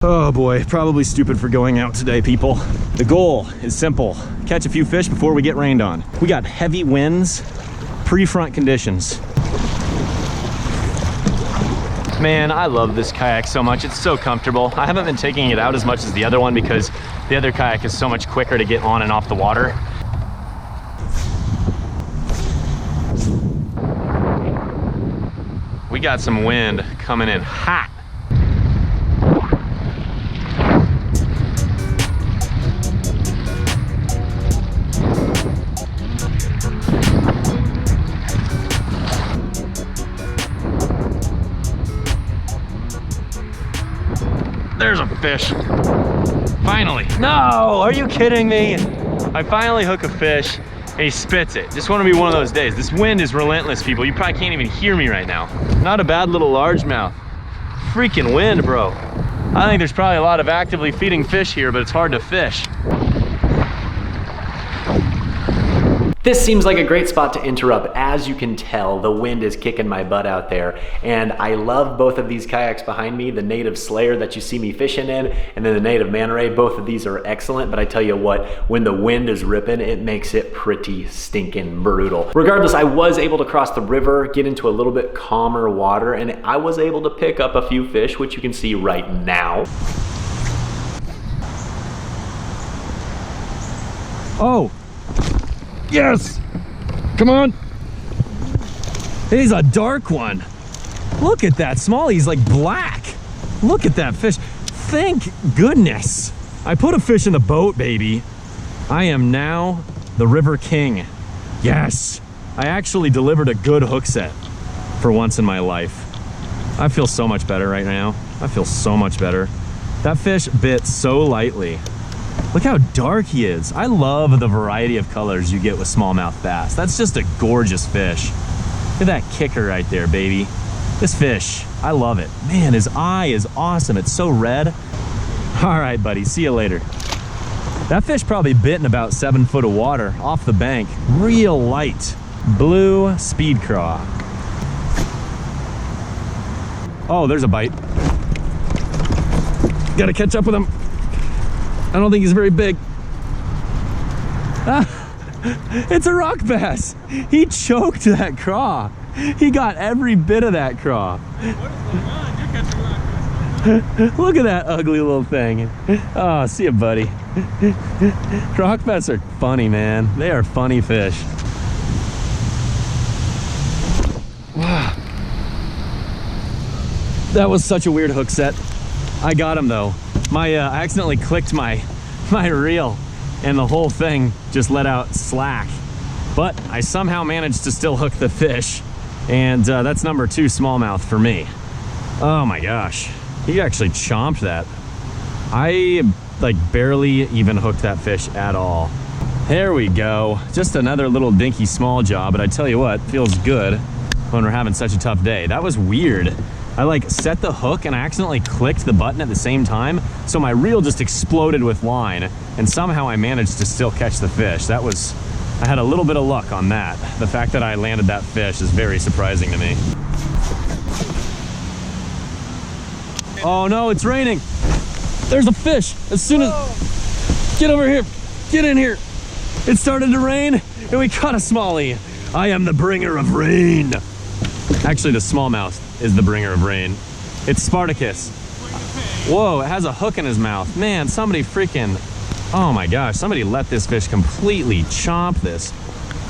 Oh boy, probably stupid for going out today, people. The goal is simple. Catch a few fish before we get rained on. We got heavy winds, pre-front conditions. Man, I love this kayak so much. It's so comfortable. I haven't been taking it out as much as the other one because the other kayak is so much quicker to get on and off the water. We got some wind coming in hot. There's a fish. Finally. No, are you kidding me? I finally hook a fish and he spits it. Just want to be one of those days. This wind is relentless, people. You probably can't even hear me right now. Not a bad little largemouth. Freaking wind, bro. I think there's probably a lot of actively feeding fish here, but it's hard to fish. This seems like a great spot to interrupt. As you can tell, the wind is kicking my butt out there, and I love both of these kayaks behind me, the Native Slayer that you see me fishing in, and then the Native Manta Ray. Both of these are excellent, but I tell you what, when the wind is ripping, it makes it pretty stinking brutal. Regardless, I was able to cross the river, get into a little bit calmer water, and I was able to pick up a few fish, which you can see right now. Oh, yes, come on. He's a dark one. Look at that, small, he's like black. Look at that fish. Thank goodness. I put a fish in the boat, baby. I am now the river king. Yes, I actually delivered a good hook set for once in my life. I feel so much better right now. I feel so much better. That fish bit so lightly. Look how dark he is. I love the variety of colors you get with smallmouth bass. That's just a gorgeous fish. Look at that kicker right there, baby. This fish, I love it. Man, his eye is awesome. It's so red. All right, buddy, see you later. That fish probably bit in about 7 foot of water off the bank. Real light, blue speed craw. Oh, there's a bite. Gotta catch up with him. I don't think he's very big. Ah, it's a rock bass. He choked that craw. He got every bit of that craw. What is going on? You're catching rock bass. Look at that ugly little thing. Oh, see ya, buddy. Rock bass are funny, man. They are funny fish. Wow. That was such a weird hook set. I got him though. I accidentally clicked my reel and the whole thing just let out slack. But I somehow managed to still hook the fish, and that's number 2 smallmouth for me. Oh my gosh, he actually chomped that. I like barely even hooked that fish at all. There we go. Just another little dinky small jaw, but I tell you what, feels good when we're having such a tough day. That was weird. I like set the hook and I accidentally clicked the button at the same time, so my reel just exploded with line, and somehow I managed to still catch the fish. I had a little bit of luck on that. The fact that I landed that fish is very surprising to me. Oh no, it's raining. There's a fish. As soon as, get over here, get in here. It started to rain and we caught a smallie. I am the bringer of rain. Actually, the smallmouth is the bringer of rain. It's Spartacus. Whoa, it has a hook in his mouth. Man, somebody freaking, oh my gosh, somebody let this fish completely chomp this.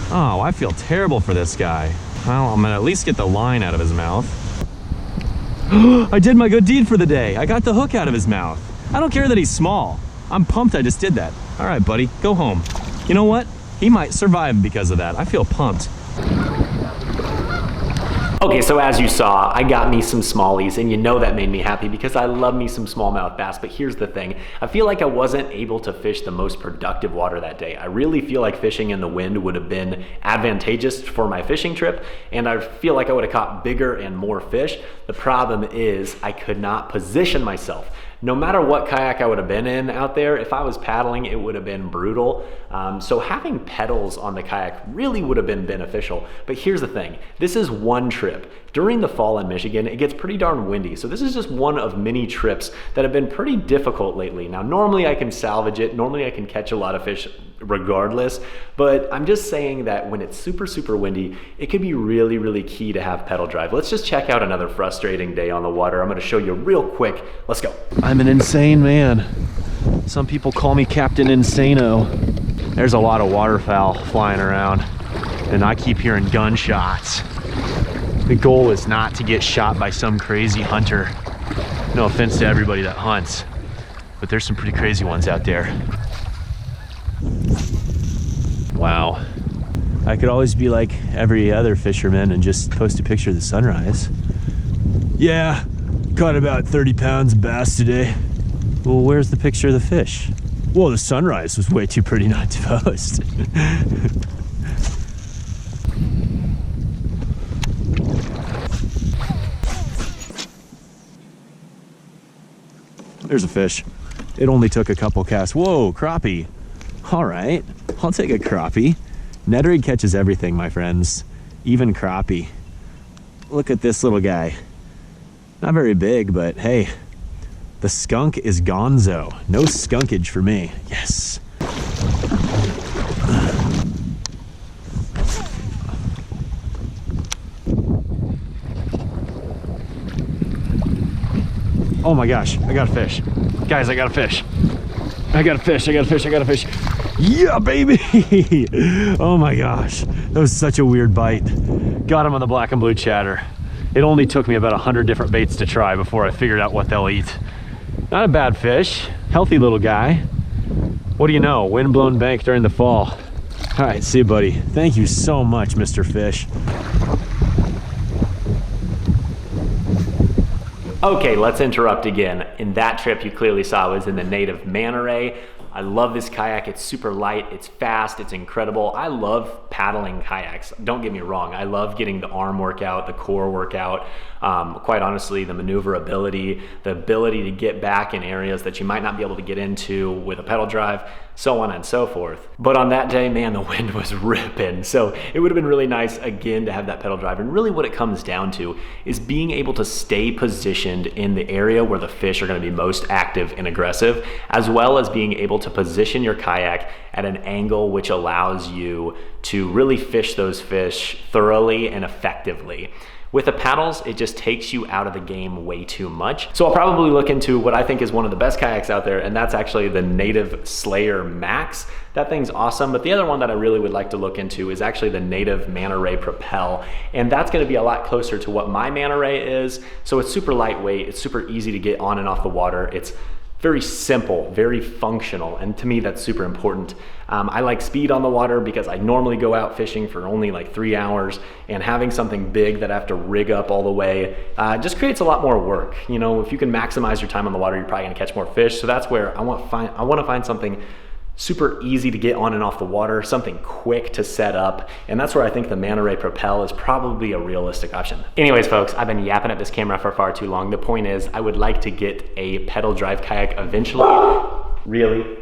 Oh, I feel terrible for this guy. Well, I'm gonna at least get the line out of his mouth. I did my good deed for the day. I got the hook out of his mouth. I don't care that he's small. I'm pumped I just did that. All right, buddy, go home. You know what? He might survive because of that. I feel pumped. Okay, so as you saw, I got me some smallies, and you know that made me happy because I love me some smallmouth bass. But here's the thing, I feel like I wasn't able to fish the most productive water that day. I really feel like fishing in the wind would have been advantageous for my fishing trip, and I feel like I would have caught bigger and more fish. The problem is I could not position myself. No matter what kayak I would have been in out there, if I was paddling, it would have been brutal. So having pedals on the kayak really would have been beneficial. But here's the thing, this is one trip. during the fall in Michigan, it gets pretty darn windy. So this is just one of many trips that have been pretty difficult lately. Now, normally I can salvage it. Normally I can catch a lot of fish regardless, but I'm just saying that when it's super, super windy, it could be really, really key to have pedal drive. Let's just check out another frustrating day on the water. I'm gonna show you real quick. Let's go. I'm an insane man. Some people call me Captain Insano. There's a lot of waterfowl flying around, and I keep hearing gunshots. The goal is not to get shot by some crazy hunter. No offense to everybody that hunts, but there's some pretty crazy ones out there. Wow. I could always be like every other fisherman and just post a picture of the sunrise. Yeah, caught about 30 pounds of bass today. Well, where's the picture of the fish? Well, the sunrise was way too pretty not to post. There's a fish. It only took a couple casts. Whoa, crappie. All right, I'll take a crappie. Ned rig catches everything, my friends, even crappie. Look at this little guy. Not very big, but hey, the skunk is gonzo. No skunkage for me. Yes. Oh my gosh, I got a fish. Guys, I got a fish. I got a fish, I got a fish, I got a fish. Yeah, baby! Oh my gosh, that was such a weird bite. Got him on the black and blue chatter. It only took me about 100 different baits to try before I figured out what they'll eat. Not a bad fish, healthy little guy. What do you know, wind-blown bank during the fall. All right, see you, buddy. Thank you so much, Mr. Fish. Okay, let's interrupt again. In that trip you clearly saw I was in the native Manta Ray. I love this kayak. It's super light, it's fast, it's incredible. I love paddling kayaks. Don't get me wrong. I love getting the arm workout, the core workout, quite honestly, the maneuverability, the ability to get back in areas that you might not be able to get into with a pedal drive, so on and so forth. But on that day, man, the wind was ripping. So it would have been really nice, again, to have that pedal drive. And really what it comes down to is being able to stay positioned in the area where the fish are gonna be most active and aggressive, as well as being able to position your kayak at an angle which allows you to really fish those fish thoroughly and effectively. With the paddles, it just takes you out of the game way too much. So I'll probably look into what I think is one of the best kayaks out there, and that's actually the Native Slayer Max. That thing's awesome, but the other one that I really would like to look into is actually the Native Manta Ray Propel, and that's gonna be a lot closer to what my Manta Ray is. So it's super lightweight, it's super easy to get on and off the water. It's very simple, very functional, and to me that's super important. I like speed on the water because I normally go out fishing for only like 3 hours, and having something big that I have to rig up all the way just creates a lot more work. You know, if you can maximize your time on the water, you're probably gonna catch more fish. So that's where I want to find something super easy to get on and off the water, something quick to set up, and that's where I think the Manta Ray Propel is probably a realistic option. Anyways, folks, I've been yapping at this camera for far too long. The point is, I would like to get a pedal drive kayak eventually. Really?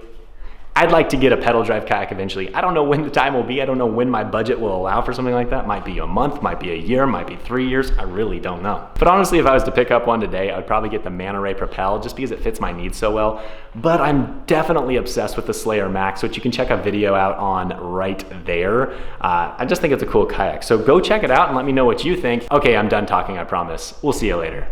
I'd like to get a pedal drive kayak eventually. I don't know when the time will be. I don't know when my budget will allow for something like that. Might be a month, might be a year, might be 3 years. I really don't know. But honestly, if I was to pick up one today, I would probably get the Manta Ray Propel just because it fits my needs so well. But I'm definitely obsessed with the Slayer Max, which you can check a video out on right there. I just think it's a cool kayak. So go check it out and let me know what you think. Okay, I'm done talking, I promise. We'll see you later.